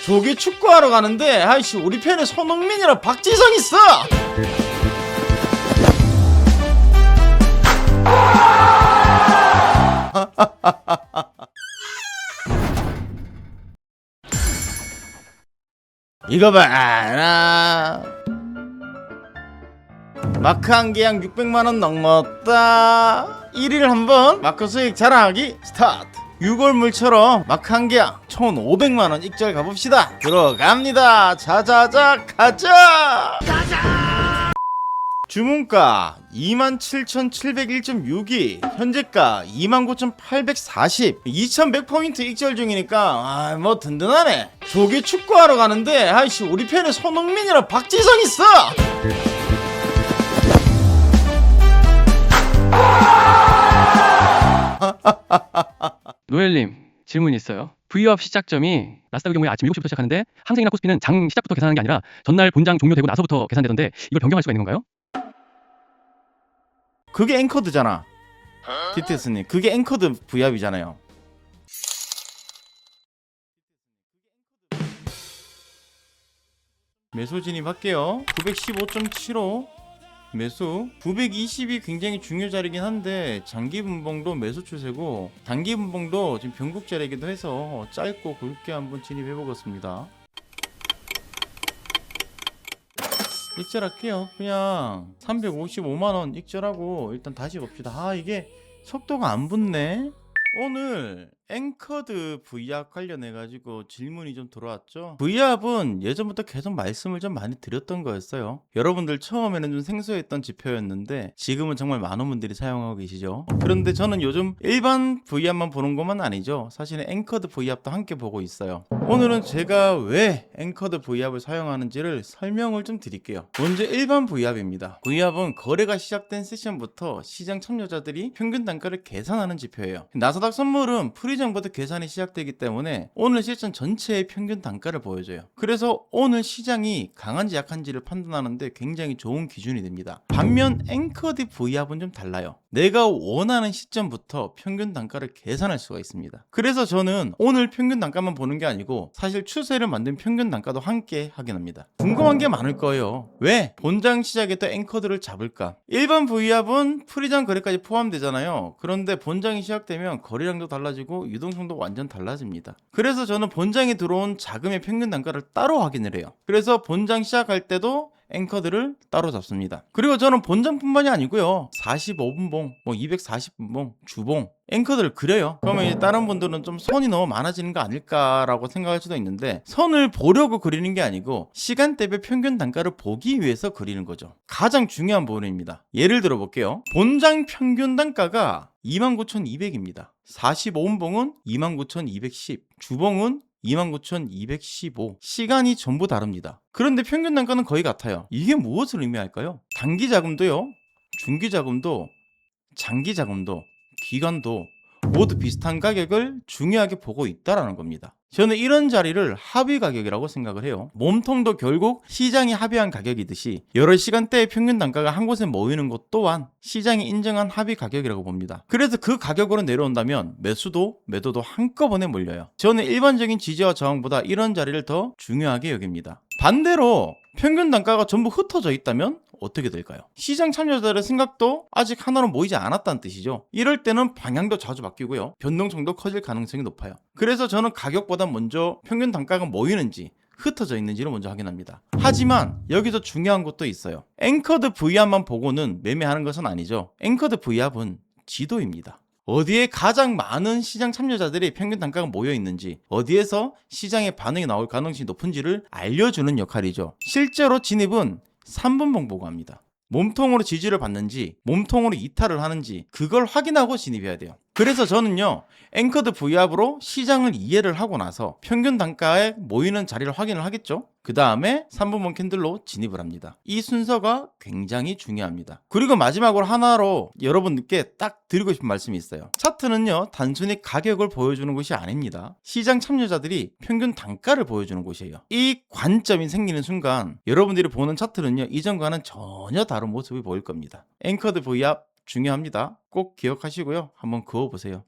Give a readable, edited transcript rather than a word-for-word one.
조기 축구하러 가는데 아이씨 우리 편에 손흥민이랑 박지성 있어. 이거 봐라. 마크 한 계약 600만원 넘었다. 1일 한번 마크 수익 자랑하기 스타트. 6월물처럼 마크 한 계약 1500만원 익절 가봅시다. 들어갑니다. 자자자 가자. 주문가 27,701.62, 현재가 29,840, 2100포인트 익절 중이니까 뭐 든든하네. 조기 축구하러 가는데 아이씨 우리 편에 손흥민이랑 박지성 있어. 노엘님 질문 있어요. V업 시작점이 나스닥의 경우에 아침 7시부터 시작하는데 항생이나 코스피는 장 시작부터 계산하는 게 아니라 전날 본장 종료되고 나서부터 계산되던데 이걸 변경할 수가 있는 건가요? 그게 앵커드잖아. DTS님 그게 앵커드 V압이잖아요. 매수 진입할게요. 915.75 매수. 920이 굉장히 중요 자리긴 한데 장기 분봉도 매수 추세고 단기 분봉도 지금 변곡 자리이기도 해서 짧고 굵게 한번 진입해 보겠습니다. 익절할게요. 그냥 355만원 익절하고 일단 다시 봅시다. 이게 속도가 안 붙네. 오늘 앵커드 V압 관련해가지고 질문이 좀 들어왔죠. V압은 예전부터 계속 말씀을 좀 많이 드렸던 거였어요. 여러분들 처음에는 좀 생소했던 지표였는데 지금은 정말 많은 분들이 사용하고 계시죠. 그런데 저는 요즘 일반 V압만 보는 것만 아니죠. 사실은 앵커드 V압도 함께 보고 있어요. 오늘은 제가 왜 앵커드 V압을 사용하는지를 설명을 좀 드릴게요. 먼저 일반 V압입니다. V압은 거래가 시작된 세션부터 시장 참여자들이 평균 단가를 계산하는 지표예요. 나스닥 선물은 프리전부터 계산이 시작되기 때문에 오늘 세션 전체의 평균 단가를 보여줘요. 그래서 오늘 시장이 강한지 약한지를 판단하는데 굉장히 좋은 기준이 됩니다. 반면 앵커드 V압은 좀 달라요. 내가 원하는 시점부터 평균 단가를 계산할 수가 있습니다. 그래서 저는 오늘 평균 단가만 보는 게 아니고 사실 추세를 만든 평균 단가도 함께 확인합니다. 궁금한 게 많을 거예요. 왜 본장 시작에 또 앵커드를 잡을까? 일반 V압은 프리전 거래까지 포함되잖아요. 그런데 본장이 시작되면 거래량도 달라지고 유동성도 완전 달라집니다. 그래서 저는 본장에 들어온 자금의 평균 단가를 따로 확인을 해요. 그래서 본장 시작할 때도 앵커들을 따로 잡습니다. 그리고 저는 본장뿐만이 아니고요. 45분봉, 240분봉, 주봉 앵커들을 그려요. 그러면 이제 다른 분들은 좀 선이 너무 많아지는 거 아닐까라고 생각할 수도 있는데 선을 보려고 그리는 게 아니고 시간대별 평균 단가를 보기 위해서 그리는 거죠. 가장 중요한 부분입니다. 예를 들어 볼게요. 본장 평균 단가가 29,200입니다. 45분봉은 29,210, 주봉은 29,215. 시간이 전부 다릅니다. 그런데 평균 단가는 거의 같아요. 이게 무엇을 의미할까요? 단기 자금도요, 중기 자금도, 장기 자금도, 기간도 모두 비슷한 가격을 중요하게 보고 있다라는 겁니다. 저는 이런 자리를 합의 가격이라고 생각을 해요. 몸통도 결국 시장이 합의한 가격이듯이 여러 시간대의 평균 단가가 한 곳에 모이는 것 또한 시장이 인정한 합의 가격이라고 봅니다. 그래서 그 가격으로 내려온다면 매수도 매도도 한꺼번에 몰려요. 저는 일반적인 지지와 저항보다 이런 자리를 더 중요하게 여깁니다. 반대로 평균 단가가 전부 흩어져 있다면 어떻게 될까요? 시장 참여자들의 생각도 아직 하나로 모이지 않았다는 뜻이죠. 이럴 때는 방향도 자주 바뀌고요. 변동성도 커질 가능성이 높아요. 그래서 저는 가격보다 먼저 평균 단가가 모이는지 흩어져 있는지를 먼저 확인합니다. 하지만 여기서 중요한 것도 있어요. 앵커드 V압만 보고는 매매하는 것은 아니죠. 앵커드 V압은 지도입니다. 어디에 가장 많은 시장 참여자들이 평균 단가가 모여 있는지, 어디에서 시장의 반응이 나올 가능성이 높은지를 알려주는 역할이죠. 실제로 진입은 3분봉 보고 합니다. 몸통으로 지지를 받는지 몸통으로 이탈을 하는지 그걸 확인하고 진입해야 돼요. 그래서 저는요 앵커드 V압으로 시장을 이해를 하고 나서 평균 단가에 모이는 자리를 확인을 하겠죠. 그 다음에 3분봉 캔들로 진입을 합니다. 이 순서가 굉장히 중요합니다. 그리고 마지막으로 하나로 여러분께 딱 드리고 싶은 말씀이 있어요. 차트는요 단순히 가격을 보여주는 것이 아닙니다. 시장 참여자들이 평균 단가를 보여주는 곳이에요. 이 관점이 생기는 순간 여러분들이 보는 차트는요 이전과는 전혀 다른 모습이 보일 겁니다. 앵커드 V압 중요합니다. 꼭 기억하시고요. 한번 그어보세요.